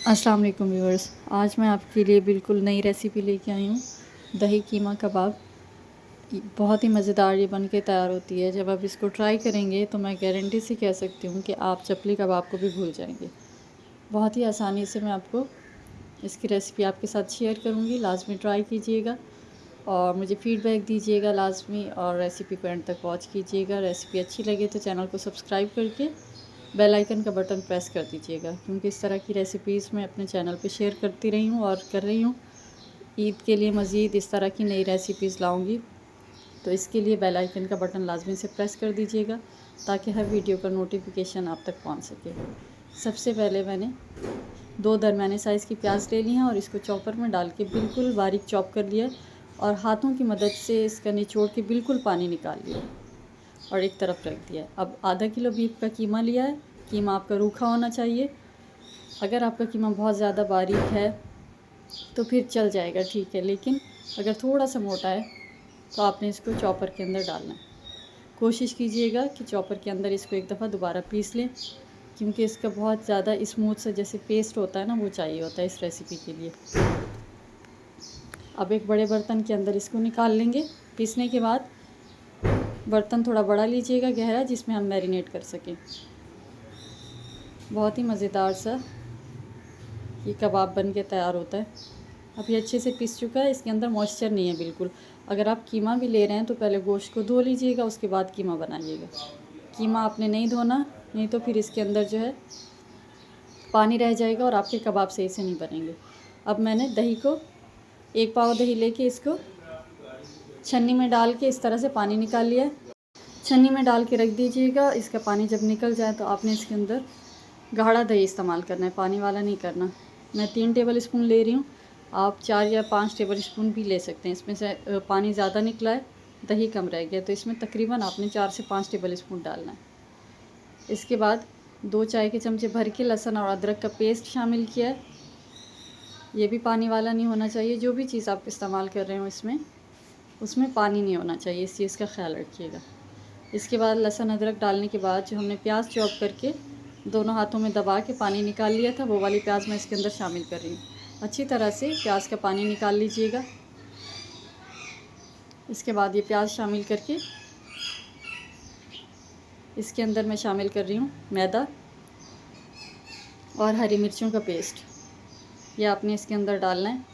अस्सलाम वालेकुम व्यूअर्स। आज मैं आपके लिए बिल्कुल नई रेसिपी लेके आई हूँ, दही कीमा कबाब। बहुत ही मज़ेदार ये बन के तैयार होती है। जब आप इसको ट्राई करेंगे तो मैं गारंटी से कह सकती हूँ कि आप चपली कबाब को भी भूल जाएंगे। बहुत ही आसानी से मैं आपको इसकी रेसिपी आपके साथ शेयर करूँगी। लाजमी ट्राई कीजिएगा और मुझे फ़ीडबैक दीजिएगा लाजमी, और रेसिपी को एंड तक वॉच कीजिएगा। रेसिपी अच्छी लगे तो चैनल को सब्सक्राइब करके बेल आइकन का बटन प्रेस कर दीजिएगा, क्योंकि इस तरह की रेसिपीज़ मैं अपने चैनल पे शेयर करती रही हूँ और कर रही हूँ। ईद के लिए मज़ीद इस तरह की नई रेसिपीज़ लाऊंगी, तो इसके लिए बेल आइकन का बटन लाजमी से प्रेस कर दीजिएगा ताकि हर वीडियो का नोटिफिकेशन आप तक पहुँच सके। सबसे पहले मैंने 2 दरमियाने साइज़ की प्याज ले ली हैं और इसको चॉपर में डाल के बिल्कुल बारीक चॉप कर लिया और हाथों की मदद से इसका निचोड़ के बिल्कुल पानी निकाल लिया और एक तरफ रख दिया। अब आधा किलो बीफ का कीमा लिया है। कीमा आपका रूखा होना चाहिए। अगर आपका कीमा बहुत ज़्यादा बारीक है तो फिर चल जाएगा, ठीक है, लेकिन अगर थोड़ा सा मोटा है तो आपने इसको चॉपर के अंदर डालना है। कोशिश कीजिएगा कि चॉपर के अंदर इसको एक दफ़ा दोबारा पीस लें, क्योंकि इसका बहुत ज़्यादा स्मूथ सा जैसे पेस्ट होता है ना, वो चाहिए होता है इस रेसिपी के लिए। अब एक बड़े बर्तन के अंदर इसको निकाल लेंगे। पीसने के बाद बर्तन थोड़ा बड़ा लीजिएगा, गहरा, जिसमें हम मैरिनेट कर सकें। बहुत ही मज़ेदार सा ये कबाब बन के तैयार होता है। अब ये अच्छे से पिस चुका है, इसके अंदर मॉइस्चर नहीं है बिल्कुल। अगर आप कीमा भी ले रहे हैं तो पहले गोश्त को धो लीजिएगा, उसके बाद कीमा बनाइएगा। कीमा आपने नहीं धोना, नहीं तो फिर इसके अंदर जो है पानी रह जाएगा और आपके कबाब सही से नहीं बनेंगे। अब मैंने दही को 1 पाव दही लेके इसको छन्नी में डाल के इस तरह से पानी निकाल लिया है। छन्नी में डाल के रख दीजिएगा। इसका पानी जब निकल जाए तो आपने इसके अंदर गाढ़ा दही इस्तेमाल करना है, पानी वाला नहीं करना। मैं 3 टेबल स्पून ले रही हूँ, आप 4 या 5 टेबल स्पून भी ले सकते हैं। इसमें से पानी ज़्यादा निकला है, दही कम रह गया, तो इसमें तकरीबन आपने 4 से 5 टेबल स्पून डालना है। इसके बाद 2 चाय के चमचे भर के लहसुन और अदरक का पेस्ट शामिल किया है। ये भी पानी वाला नहीं होना चाहिए। जो भी चीज़ आप इस्तेमाल कर रहे हो उसमें पानी नहीं होना चाहिए, इस चीज़ का ख्याल रखिएगा। इसके बाद लहसुन अदरक डालने के बाद जो हमने प्याज चॉप करके दोनों हाथों में दबा के पानी निकाल लिया था, वो वाली प्याज मैं इसके अंदर शामिल कर रही हूँ। अच्छी तरह से प्याज का पानी निकाल लीजिएगा। इसके बाद ये प्याज शामिल करके इसके अंदर मैं शामिल कर रही हूँ मैदा और हरी मिर्चों का पेस्ट। ये आपने इसके अंदर डालना है।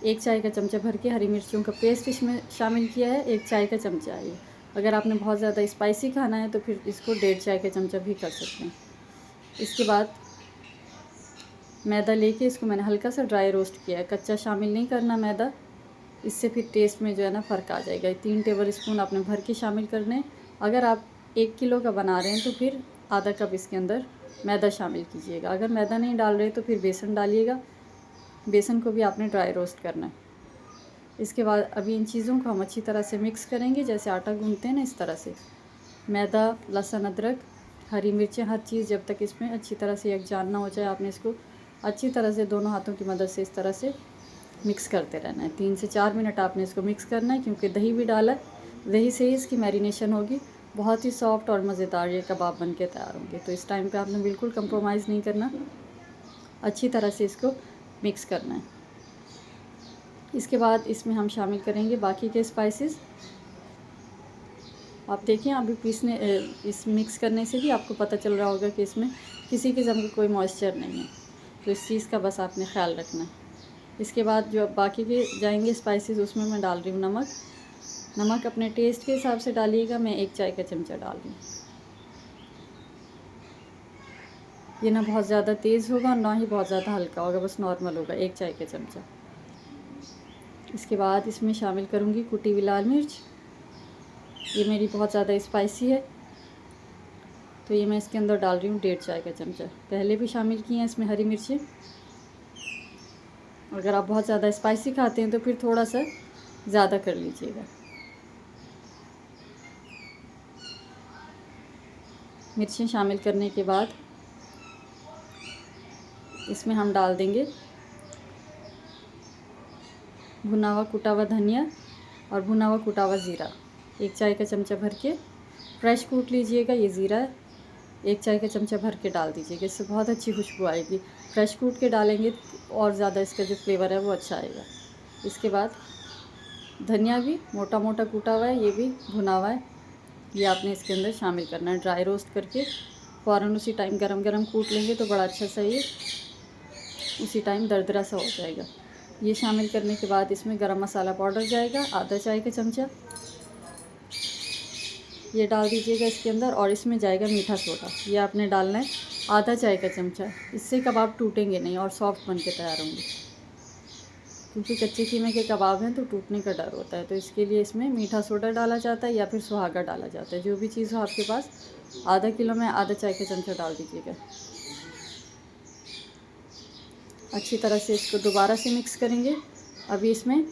1 चाय का चमचा भर के हरी मिर्चों का पेस्ट इसमें शामिल किया है, 1 चाय का चमचा है ये। अगर आपने बहुत ज़्यादा स्पाइसी खाना है तो फिर इसको 1.5 चाय का चमचा भी कर सकते हैं। इसके बाद मैदा लेके इसको मैंने हल्का सा ड्राई रोस्ट किया है, कच्चा शामिल नहीं करना मैदा, इससे फिर टेस्ट में जो है ना फ़र्क आ जाएगा। 3 टेबल स्पून आपने भर के शामिल करने। अगर आप 1 किलो का बना रहे हैं तो फिर आधा कप इसके अंदर मैदा शामिल कीजिएगा। अगर मैदा नहीं डाल रहे तो फिर बेसन डालिएगा। बेसन को भी आपने ड्राई रोस्ट करना है। इसके बाद अभी इन चीज़ों को हम अच्छी तरह से मिक्स करेंगे, जैसे आटा गूंथते हैं ना, इस तरह से। मैदा, लहसुन, अदरक, हरी मिर्चें, हर चीज़ जब तक इसमें अच्छी तरह से यकजान ना हो जाए, आपने इसको अच्छी तरह से दोनों हाथों की मदद से इस तरह से मिक्स करते रहना है। 3 से 4 मिनट आपने इसको मिक्स करना है, क्योंकि दही भी डाला है। दही से ही इसकी मैरिनेशन होगी। बहुत ही सॉफ्ट और मज़ेदार ये कबाब बन के तैयार होंगे। तो इस टाइम पे आपने बिल्कुल कंप्रोमाइज़ नहीं करना, अच्छी तरह से इसको मिक्स करना है। इसके बाद इसमें हम शामिल करेंगे बाकी के स्पाइसेस। आप देखिए, अभी इस मिक्स करने से भी आपको पता चल रहा होगा कि इसमें किसी किस्म का कोई मॉइस्चर नहीं है, तो इस चीज़ का बस आपने ख्याल रखना है। इसके बाद जो बाकी के जाएंगे स्पाइसेस, उसमें मैं डाल रही हूँ नमक। नमक अपने टेस्ट के हिसाब से डालिएगा। मैं 1 चाय का चमचा डाल रही हूँ। ये ना बहुत ज़्यादा तेज़ होगा और ना ही बहुत ज़्यादा हल्का होगा, बस नॉर्मल होगा, 1 चाय का चमचा। इसके बाद इसमें शामिल करूँगी कुटी हुई लाल मिर्च। ये मेरी बहुत ज़्यादा स्पाइसी है, तो ये मैं इसके अंदर डाल रही हूँ 1.5 चाय का चमचा। पहले भी शामिल की हैं इसमें हरी मिर्चें। अगर आप बहुत ज़्यादा स्पाइसी खाते हैं तो फिर थोड़ा सा ज़्यादा कर लीजिएगा। मिर्चें शामिल करने के बाद इसमें हम डाल देंगे भुना हुआ कुटा हुआ धनिया और भुना हुआ कुटा हुआ ज़ीरा। 1 चाय का चमचा भर के फ्रेश कूट लीजिएगा। ये ज़ीरा है। 1 चाय का चमचा भर के डाल दीजिएगा, इससे बहुत अच्छी खुशबू आएगी। फ्रेश कूट के डालेंगे तो और ज़्यादा इसका जो फ्लेवर है वो अच्छा आएगा। इसके बाद धनिया भी मोटा मोटा कूटा हुआ है, ये भी भुना हुआ है, ये आपने इसके अंदर शामिल करना है। ड्राई रोस्ट करके फ़ौरन उसी टाइम गरम गरम कूट लेंगे तो बड़ा अच्छा सा ये उसी टाइम दरदरा सा हो जाएगा। ये शामिल करने के बाद इसमें गरम मसाला पाउडर जाएगा आधा चाय का चमचा, ये डाल दीजिएगा इसके अंदर। और इसमें जाएगा मीठा सोडा, ये आपने डालना है आधा चाय का चमचा। इससे कबाब टूटेंगे नहीं और सॉफ्ट बन के तैयार होंगे, क्योंकि कच्चे कीमे के कबाब हैं तो टूटने का डर होता है। तो इसके लिए इसमें मीठा सोडा डाला जाता है या फिर सुहागा डाला जाता है, जो भी चीज़ हो आपके पास। आधा किलो में आधा चाय का चमचा डाल दीजिएगा। अच्छी तरह से इसको दोबारा से मिक्स करेंगे। अभी इसमें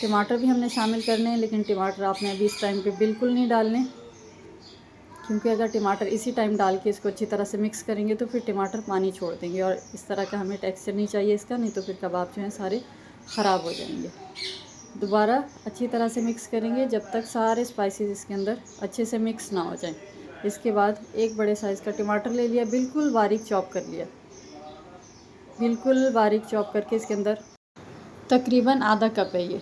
टमाटर भी हमने शामिल करने हैं, लेकिन टमाटर आपने अभी इस टाइम पे बिल्कुल नहीं डालने, क्योंकि अगर टमाटर इसी टाइम डाल के इसको अच्छी तरह से मिक्स करेंगे तो फिर टमाटर पानी छोड़ देंगे और इस तरह का हमें टेक्सचर नहीं चाहिए इसका, नहीं तो फिर कबाब जो हैं सारे ख़राब हो जाएंगे। दोबारा अच्छी तरह से मिक्स करेंगे जब तक सारे स्पाइसेस इसके अंदर अच्छे से मिक्स ना हो जाएं। इसके बाद एक बड़े साइज़ का टमाटर ले लिया, बिल्कुल बारीक चॉप कर लिया, बिल्कुल बारीक चॉप करके इसके अंदर तकरीबन आधा कप है ये।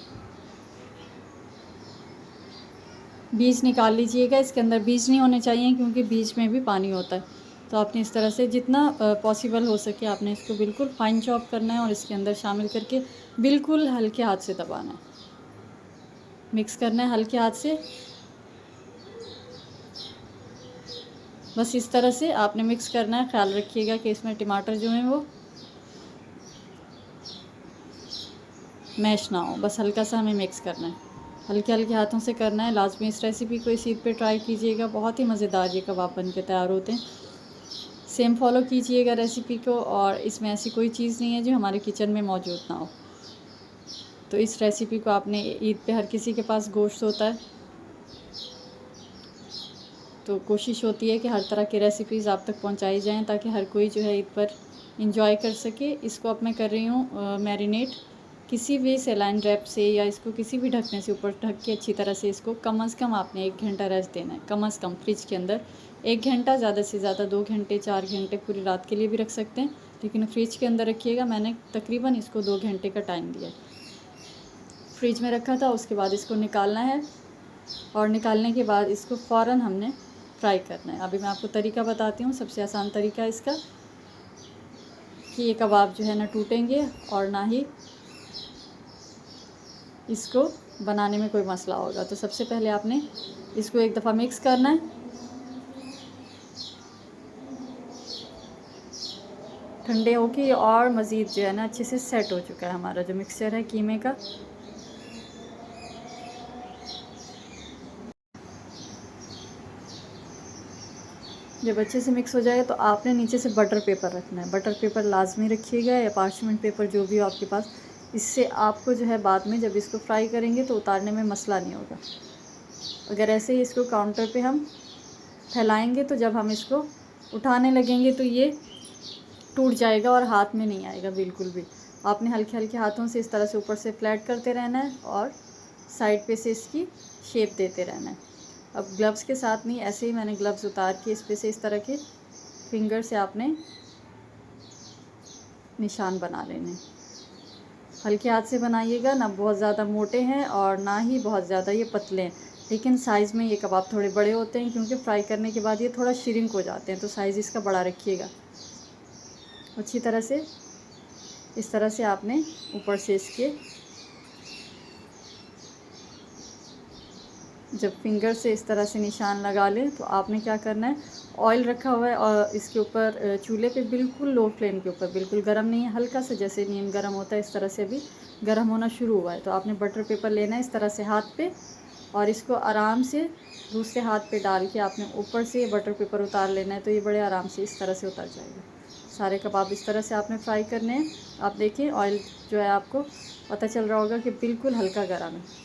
बीज निकाल लीजिएगा, इसके अंदर बीज नहीं होने चाहिए क्योंकि बीज में भी पानी होता है। तो आपने इस तरह से जितना पॉसिबल हो सके आपने इसको बिल्कुल फाइन चॉप करना है और इसके अंदर शामिल करके बिल्कुल हल्के हाथ से दबाना है, मिक्स करना है हल्के हाथ से। बस इस तरह से आपने मिक्स करना है। ख्याल रखिएगा कि इसमें टमाटर जो हैं वो मैश ना हो, बस हल्का सा हमें मिक्स करना है, हल्के हल्के हाथों से करना है। लाजमी इस रेसिपी को इस ईद पे ट्राई कीजिएगा, बहुत ही मज़ेदार ये कबाब बन के तैयार होते हैं। सेम फॉलो कीजिएगा रेसिपी को, और इसमें ऐसी कोई चीज़ नहीं है जो हमारे किचन में मौजूद ना हो। तो इस रेसिपी को आपने, ईद पे हर किसी के पास गोश्त होता है, तो कोशिश होती है कि हर तरह की रेसिपीज़ आप तक पहुंचाई जाएं ताकि हर कोई जो है ईद पर इंजॉय कर सके। इसको अब मैं कर रही हूँ मैरिनेट किसी भी सेलाइन रैप से या इसको किसी भी ढकने से ऊपर ढक के अच्छी तरह से इसको कम से कम आपने 1 घंटा रेस्ट देना है, कम से कम फ्रिज के अंदर 1 घंटा, ज़्यादा से ज़्यादा 2 घंटे 4 घंटे पूरी रात के लिए भी रख सकते हैं, लेकिन फ्रिज के अंदर रखिएगा। मैंने तकरीबन इसको 2 घंटे का टाइम दिया, फ्रिज में रखा था। उसके बाद इसको निकालना है और निकालने के बाद इसको फ़ौरन हमने फ्राई करना है। अभी मैं आपको तरीका बताती हूँ, सबसे आसान तरीका है इसका कि ये कबाब जो है ना टूटेंगे और ना ही इसको बनाने में कोई मसला होगा। तो सबसे पहले आपने इसको एक दफ़ा मिक्स करना है, ठंडे होके और मज़ीद जो है ना अच्छे से सेट हो चुका है हमारा जो मिक्सचर है कीमे का। जब अच्छे से मिक्स हो जाए तो आपने नीचे से बटर पेपर रखना है, बटर पेपर लाजमी रखिएगा या पार्चमेंट पेपर जो भी हो आपके पास। इससे आपको जो है बाद में जब इसको फ्राई करेंगे तो उतारने में मसला नहीं होगा। अगर ऐसे ही इसको काउंटर पे हम फैलाएंगे तो जब हम इसको उठाने लगेंगे तो ये टूट जाएगा और हाथ में नहीं आएगा बिल्कुल भी। आपने हल्के हल्के हाथों से इस तरह से ऊपर से फ्लैट करते रहना है और साइड पे से इसकी शेप देते रहना है। अब ग्लव्स के साथ नहीं, ऐसे ही मैंने ग्लव्स उतार के इस पे से इस तरह के फिंगर से आपने निशान बना लेने। हल्के हाथ से बनाइएगा, ना बहुत ज़्यादा मोटे हैं और ना ही बहुत ज़्यादा ये पतले हैं। लेकिन साइज़ में ये कबाब थोड़े बड़े होते हैं क्योंकि फ्राई करने के बाद ये थोड़ा श्रिंक हो जाते हैं, तो साइज़ इसका बड़ा रखिएगा। अच्छी तरह से इस तरह से आपने ऊपर से इसके जब फिंगर से इस तरह से निशान लगा लें तो आपने क्या करना है, ऑयल रखा हुआ है और इसके ऊपर चूल्हे पे बिल्कुल लो फ्लेम के ऊपर, बिल्कुल गर्म नहीं है, हल्का सा जैसे नीम गर्म होता है इस तरह से अभी गर्म होना शुरू हुआ है। तो आपने बटर पेपर लेना है इस तरह से हाथ पे और इसको आराम से दूसरे हाथ पे डाल के आपने ऊपर से बटर पेपर उतार लेना है। तो ये बड़े आराम से इस तरह से उतर जाएगा। सारे कबाब इस तरह से आपने फ्राई करने हैं। आप देखिए ऑयल जो है आपको पता चल रहा होगा कि बिल्कुल हल्का गर्म है।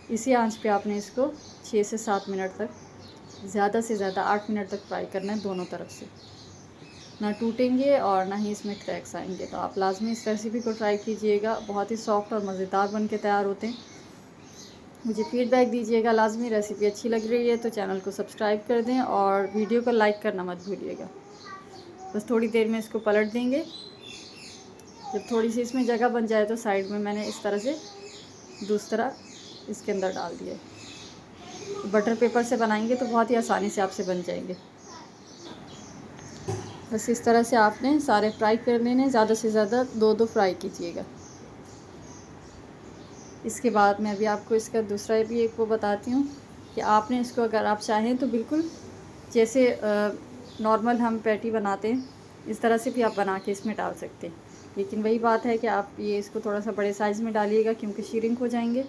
इसी आंच पे आपने इसको 6 से 7 मिनट तक, ज़्यादा से ज़्यादा 8 मिनट तक फ्राई करना है दोनों तरफ से, ना टूटेंगे और ना ही इसमें क्रैक्स आएंगे। तो आप लाजमी इस रेसिपी को ट्राई कीजिएगा, बहुत ही सॉफ्ट और मज़ेदार बन के तैयार होते हैं। मुझे फीडबैक दीजिएगा लाजमी। रेसिपी अच्छी लग रही है तो चैनल को सब्सक्राइब कर दें और वीडियो को लाइक करना मत भूलिएगा। बस थोड़ी देर में इसको पलट देंगे। जब थोड़ी सी इसमें जगह बन जाए तो साइड में मैंने इस तरह से दूसरा इसके अंदर डाल दिया है। बटर पेपर से बनाएंगे तो बहुत ही आसानी से आपसे बन जाएंगे। बस इस तरह से आपने सारे फ्राई कर लेने, ज़्यादा से ज़्यादा 2 फ्राई कीजिएगा। इसके बाद मैं अभी आपको इसका दूसरा भी एक वो बताती हूँ कि आपने इसको अगर आप चाहें तो बिल्कुल जैसे नॉर्मल हम पैटी बनाते हैं इस तरह से भी आप बना के इसमें डाल सकते हैं। लेकिन वही बात है कि आप ये इसको थोड़ा सा बड़े साइज़ में डालिएगा क्योंकि शीरिंग हो जाएंगे।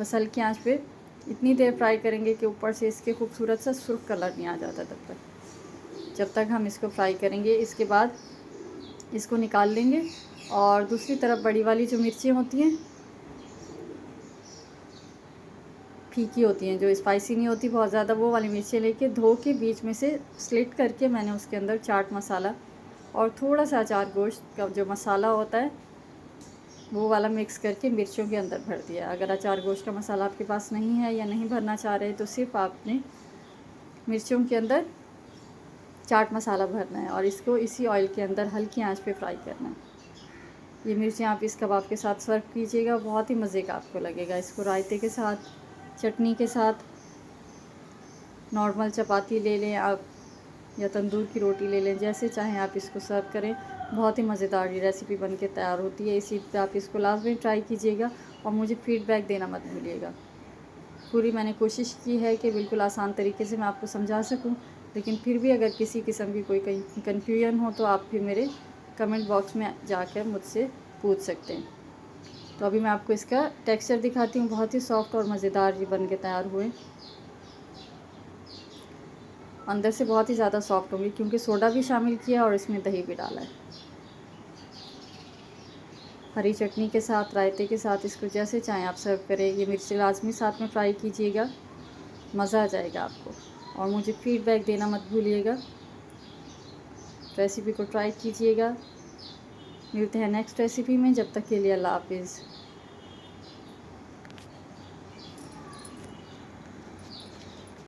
बस हल्की आंच पे इतनी देर फ्राई करेंगे कि ऊपर से इसके खूबसूरत सा सुर्ख कलर नहीं आ जाता तब तक, जब तक हम इसको फ्राई करेंगे। इसके बाद इसको निकाल लेंगे और दूसरी तरफ बड़ी वाली जो मिर्चें होती हैं, फीकी होती हैं, जो स्पाइसी नहीं होती बहुत ज़्यादा, वो वाली मिर्चें लेके धो के बीच में से स्लिट करके मैंने उसके अंदर चाट मसाला और थोड़ा सा अचार गोश्त का जो मसाला होता है वो वाला मिक्स करके मिर्चों के अंदर भर दिया। अगर अचार गोश्त का मसाला आपके पास नहीं है या नहीं भरना चाह रहे तो सिर्फ आपने मिर्चों के अंदर चाट मसाला भरना है और इसको इसी ऑयल के अंदर हल्की आंच पे फ्राई करना है। ये मिर्चें आप इस कबाब के साथ सर्व कीजिएगा, बहुत ही मज़े का आपको लगेगा। इसको रायते के साथ, चटनी के साथ, नॉर्मल चपाती ले लें आप या तंदूर की रोटी ले लें, जैसे चाहें आप इसको सर्व करें। बहुत ही मज़ेदार ये रेसिपी बन के तैयार होती है। इसी पे आप इसको लाजमी ट्राई कीजिएगा और मुझे फ़ीडबैक देना मत भूलिएगा। पूरी मैंने कोशिश की है कि बिल्कुल आसान तरीके से मैं आपको समझा सकूं, लेकिन फिर भी अगर किसी किस्म की कोई कहीं कन्फ्यूजन हो तो आप फिर मेरे कमेंट बॉक्स में जाकर मुझसे पूछ सकते हैं। तो अभी मैं आपको इसका टेक्सचर दिखाती हूँ। बहुत ही सॉफ्ट और मज़ेदार ये बन के तैयार हुए। अंदर से बहुत ही ज़्यादा सॉफ्ट होंगी क्योंकि सोडा भी शामिल किया और इसमें दही भी डाला है। हरी चटनी के साथ, रायते के साथ इसको जैसे चाहें आप सर्व करें। ये मिर्ची लाजमी साथ में फ्राई कीजिएगा, मज़ा आ जाएगा आपको। और मुझे फ़ीडबैक देना मत भूलिएगा। रेसिपी को ट्राई कीजिएगा। मिलते हैं नेक्स्ट रेसिपी में, जब तक के लिए अल्लाह हाफिज़।